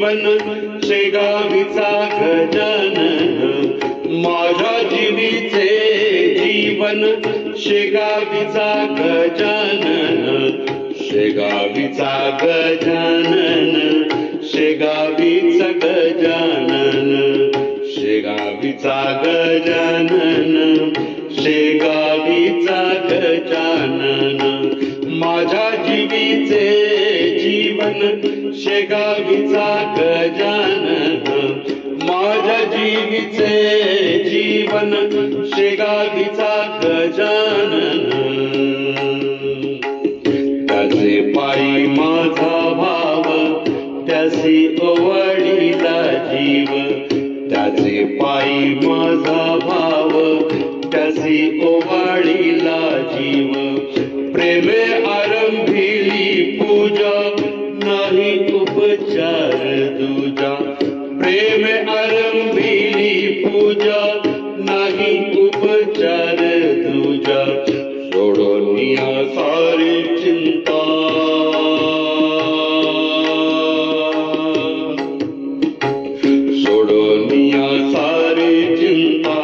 जीवन शेगावीचा गजानन माझ्या जीवीचे जीवन शेगावीचा गजानन शेगावीचा गजानन शेगावीचा गजानन शेगावीचा गजानन शेगावीचा गजानन माझ्या जीवीचे जीवन शेगावीचा गजानन माझ्या जीवीचे जीवन शेगावीचा गजानन त्याचे पायी माझा भाव त्यासी ओवाळीला जीव त्याचे पायी माझा भाव त्यासी ओवाळीला जीव प्रेमे आरंभिली पूजा नाही उपचार दूजा प्रेमे आरंभिली पूजा नाही उपचार दूजा सोडून या सारी चिंता सोडून या सारी चिंता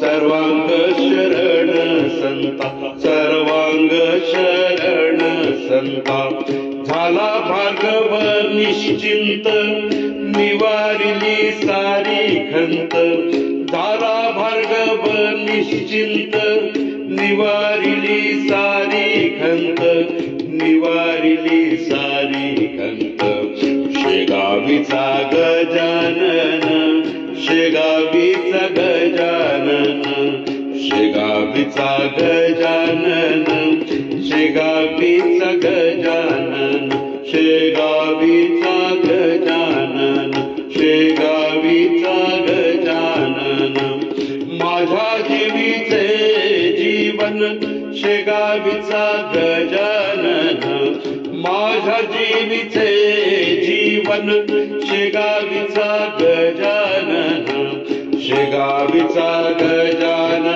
सर्वांग शरण संता सर्वांग शरण संता झाला भार्गव निश्चिंत निवारिली सारी खंत झाला भार्गव निश्चिंत निवारिली सारी खंत निवारिली सारी खंत शेगावीचा गजानन शेगावीचा गजानन शेगावीचा गजानन शेगावीचा गजानन शेगावीचा गजानन शेगावीचा गजानन माझ्या जीवीचे जीवन शेगावीचा गजानन माझ्या जीवीचे जीवन शेगावीचा गजानन शेगावीचा गजानन